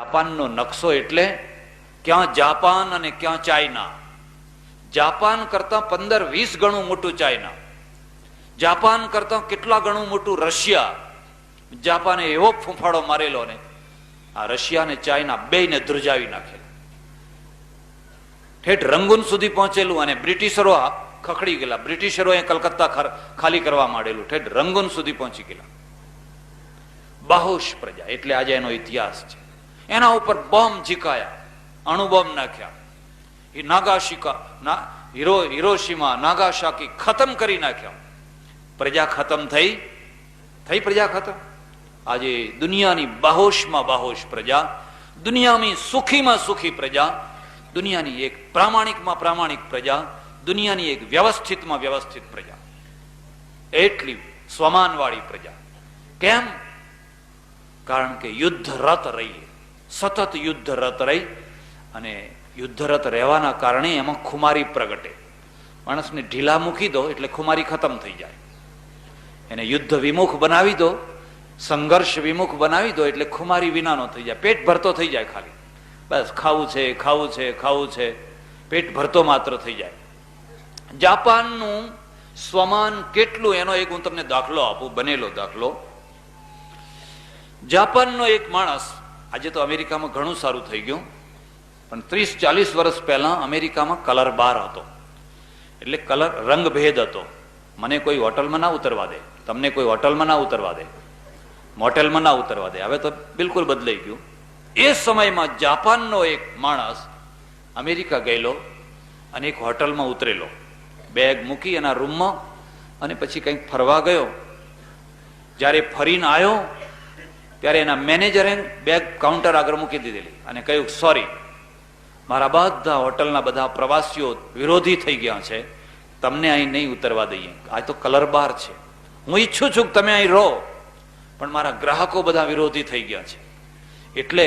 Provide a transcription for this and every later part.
જાપાનનો નકશો એટલે ક્યાં જાપાન અને ક્યાં ચાઇના. જાપાન કરતા 15-20 ગણું મોટું ચાઇના, જાપાન કરતા કેટલા ગણું મોટું રશિયા. જાપાને એવો ફૂંફાડો મારેલો ને આ રશિયા અને ચાઇના બેયને ધ્રુજાવી નાખેલા. ઠેઠ રંગૂન સુધી પહોંચેલું અને બ્રિટિશરો ખખડી ગયેલા. બ્રિટિશરોએ કલકત્તા ખાલી કરવા માંડેલું. ઠેઠ રંગૂન સુધી પહોંચી ગયેલા. બાહોશ પ્રજા એટલે આજે એનો ઇતિહાસ છે. એના ઉપર બોમ્બ ઝીકાયા, અણુબોમ્બ નાખ્યા. હિરોશીમા નાગાસાકી ખતમ કરી નાખ્યા. પ્રજા ખતમ થઈ પ્રજા ખતમ. આજે દુનિયાની બાહોશમાં બાહોશ પ્રજા, દુનિયાની સુખીમાં સુખી પ્રજા, દુનિયાની એક પ્રામાણિકમાં પ્રામાણિક પ્રજા, દુનિયાની એક વ્યવસ્થિતમાં વ્યવસ્થિત પ્રજા, એટલી સ્વમાનવાળી પ્રજા. કેમ? કારણ કે યુદ્ધરત રહી, સતત યુદ્ધરત રહી. અને યુદ્ધરત રહેવાના કારણે એમાં ખુમારી પ્રગટે. માણસને ઢીલા મૂકી દો એટલે ખુમારી ખતમ થઈ જાય. એને યુદ્ધ વિમુખ બનાવી દો, સંઘર્ષ વિમુખ બનાવી દો એટલે ખુમારી વિનાનો થઈ જાય. પેટ ભરતો થઈ જાય. ખાલી બસ ખાવું છે, ખાવું છે, ખાવું છે, પેટ ભરતો માત્ર થઈ જાય. જાપાનનું સ્વમાન કેટલું એનો એક હું તમને દાખલો આપું, બનેલો દાખલો. જાપાનનો એક માણસ, આજે તો અમેરિકામાં ઘણું સારું થઈ ગયું, પણ 30-40 વર્ષ પહેલા અમેરિકામાં કલર બાર હતો. એટલે કલર રંગભેદ હતો. મને કોઈ હોટલમાં ના ઉતરવા દે, તમને કોઈ હોટલમાં ના ઉતરવા દે, મોટેલમાં ના ઉતરવા દે. હવે તો બિલકુલ બદલાઈ ગયું. એ સમયમાં જાપાનનો એક માણસ અમેરિકા ગયેલો અને એક હોટલમાં ઉતરેલો, બેગ મૂકી એના રૂમમાં, અને પછી કંઈક ફરવા ગયો. જ્યારે ફરીને આવ્યો ત્યારે એના મેનેજરે બેગ કાઉન્ટર આગળ મૂકી દીધેલી અને કહ્યું, સોરી, મારા બધા હોટલના બધા પ્રવાસીઓ વિરોધી થઈ ગયા છે, તમને અહીં નહીં ઉતરવા દઈએ. આ તો કલર બાર છે. હું ઈચ્છું છું કે તમે અહીં રહો, પણ મારા ગ્રાહકો બધા વિરોધી થઈ ગયા છે, એટલે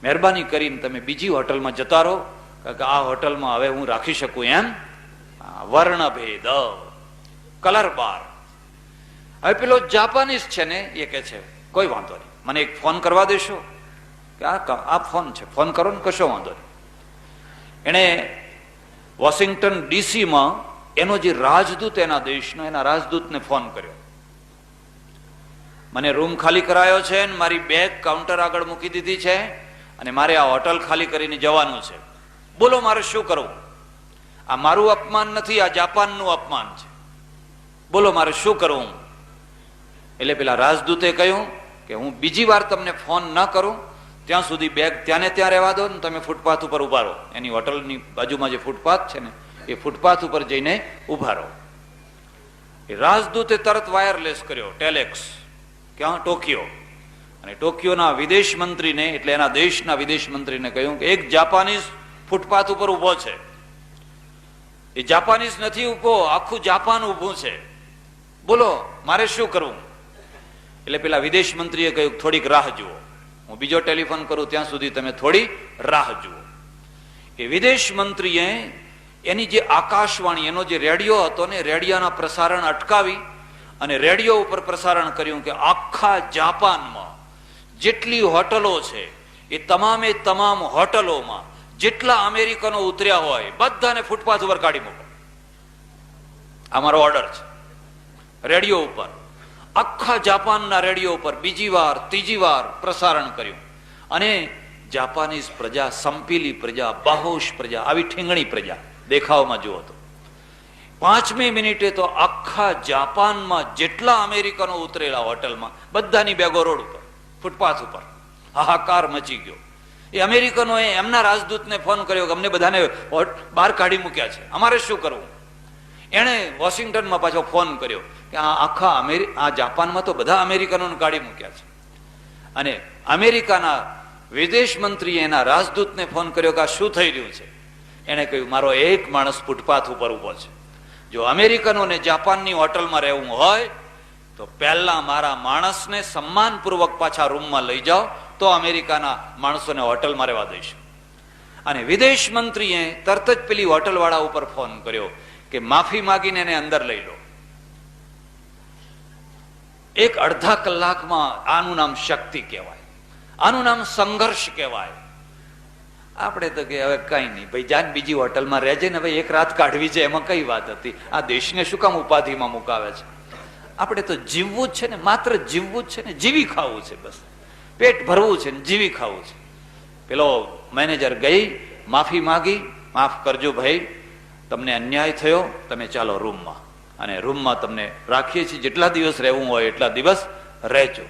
મહેરબાની કરીને તમે બીજી હોટલમાં જતા રહો, કારણ કે આ હોટલમાં હવે હું રાખી શકું એમ વર્ણભેદ, કલર બાર. હવે પેલો જાપાનીઝ છે ને એ કહે છે, કોઈ વાંધો નહીં, મને એક ફોન કરવા દેશો? કે આ ફોન છે, ફોન કરો ને, કશો વાંધો નહીં. એણે વોશિંગ્ટન ડીસીમાં એનો જે રાજદૂત એના દેશનો, એના રાજદૂતને ફોન કર્યો. મને રૂમ ખાલી કરાયો છે ને મારી બેગ કાઉન્ટર આગળ મૂકી દીધી છે અને મારે આ હોટલ ખાલી કરીને જવાનું છે. બોલો મારે શું કરવું? આ મારું અપમાન નથી, આ જાપાનનું અપમાન છે. બોલો મારે શું કરવું? એટલે પેલા રાજદૂતે કહ્યું કે હું બીજી વાર તમને ફોન ન કરું ત્યાં સુધી બેગ ત્યાં ને ત્યાં રહેવા દો ને તમે ફૂટપાથ ઉપર ઉભા રહો. એની હોટલની બાજુમાં જે ફૂટપાથ છે ને એ ફૂટપાથ ઉપર જઈને ઉભા રહો. એ રાજદૂતે તરત વાયરલેસ કર્યો, ટેલેક્સ, ક્યાં? ટોક્યો. અને ટોક્યોના વિદેશ મંત્રીને, એટલે એના દેશના વિદેશ મંત્રીને કહ્યું કે એક જાપાનીઝ ફૂટપાથ ઉપર ઉભો છે. એ જાપાનીઝ નથી ઉભો, આખું જાપાન ઉભું છે. બોલો મારે શું કરવું? એટલે પેલા વિદેશ મંત્રીએ કહ્યું, થોડીક રાહ જુઓ, હું બીજો ટેલિફોન કરું ત્યાં સુધી તમે થોડી રાહ જુઓ. એ વિદેશ મંત્રીએ એની જે આકાશવાણી, એનો જે રેડિયો હતો ને, રેડિયોના પ્રસારણ અટકાવી અને રેડિયો ઉપર પ્રસારણ કર્યું કે આખા જાપાનમાં જેટલી હોટલો છે એ તમામે તમામ હોટલોમાં જેટલા અમેરિકનો ઉતર્યા હોય બધાને ફૂટપાથ ઉપર કાઢી મૂકો. આ મારો ઓર્ડર છે. રેડિયો ઉપર, આખા જાપાનના રેડિયો ઉપર બીજી વાર ત્રીજી વાર પ્રસારણ કર્યું. અને જાપાનીઝ પ્રજા, સંપીલી પ્રજા, બાહોશ પ્રજા, આવી ઠીંગણી પ્રજા દેખાવમાં જુઓ તો 5મી મિનિટે તો આખા જાપાનમાં જેટલા અમેરિકનો ઉતરેલા હોટલમાં બધાની બેગો રોડ ઉપર, ફૂટપાથ ઉપર. હાહાકાર મચી ગયો. એ અમેરિકનોએ એમના રાજદૂતને ફોન કર્યો કે અમને બધાને બહાર કાઢી મૂક્યા છે, અમારે શું કરવું? એણે વોશિંગ્ટનમાં પાછો ફોન કર્યો કે આ જાપાનમાં તો બધા અમેરિકનોને કાઢી મૂક્યા છે. અને અમેરિકાના વિદેશ મંત્રીએ એના રાજદૂતને ફોન કર્યો કે આ શું થઈ રહ્યું છે? એણે કહ્યું, મારો એક માણસ ફૂટપાથ ઉપર ઉભો છે. જો અમેરિકનોને જાપાનની હોટલમાં રહેવું હોય તો પહેલા મારા માણસને સન્માનપૂર્વક પાછા રૂમમાં લઈ જાઓ, તો અમેરિકાના માણસોને હોટલમાં રહેવા દઈશું. અને વિદેશ મંત્રીએ તરત જ પેલી હોટલવાળા ઉપર ફોન કર્યો કે માફી માગીને એને અંદર લઈ લો. એક અડધા કલાકમાં, આનું નામ શક્તિ કહેવાય. આનું નામ સંઘર્ષ કહેવાય. આપણે તો કે હવે કઈ નહીં ભાઈ, જાન બીજી હોટલમાં રહેજે ને ભાઈ, એક રાત કાઢવી છે એમાં કઈ વાત હતી, આ દેશને શું કામ ઉપાધિમાં મુકાવે છે. આપણે તો જીવવું જ છે ને, માત્ર જીવવું જ છે ને, જીવી ખાવું છે, બસ પેટ ભરવું છે ને જીવી ખાવું છે. પેલો મેનેજર ગઈ, માફી માંગી, માફ કરજો ભાઈ, તમને અન્યાય થયો, તમે ચાલો રૂમમાં, અને રૂમમાં તમને રાખીએ છીએ, જેટલા દિવસ રહેવું હોય એટલા દિવસ રહેજો.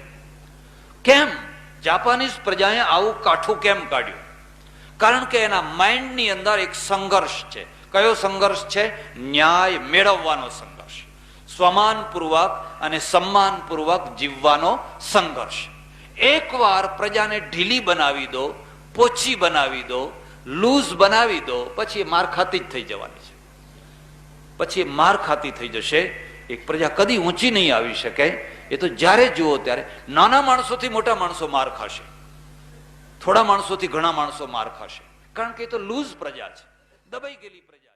કેમ જાપાનીઝ પ્રજાએ આવું કાઠું કેમ કાઢ્યું? કારણ કે એના માઇન્ડની અંદર એક સંઘર્ષ છે. કયો સંઘર્ષ છે? ન્યાય મેળવવાનો સંઘર્ષ, સ્વમાનપૂર્વક અને સન્માનપૂર્વક જીવવાનો સંઘર્ષ. એકવાર પ્રજાને ઢીલી બનાવી દો, પોચી બનાવી દો, લૂઝ બનાવી દો, પછી એ માર ખાતી જ થઈ જવાની છે. પછી એ માર ખાતી થઈ જશે. એક પ્રજા કદી ઊંચી નહીં આવી શકે. એ તો જ્યારે જુઓ ત્યારે નાના માણસોથી મોટા માણસો માર ખાશે, થોડા માણસોથી ઘણા માણસો માર ખાશે, કારણ કે એ તો લૂઝ પ્રજા છે, દબાઈ ગયેલી પ્રજા.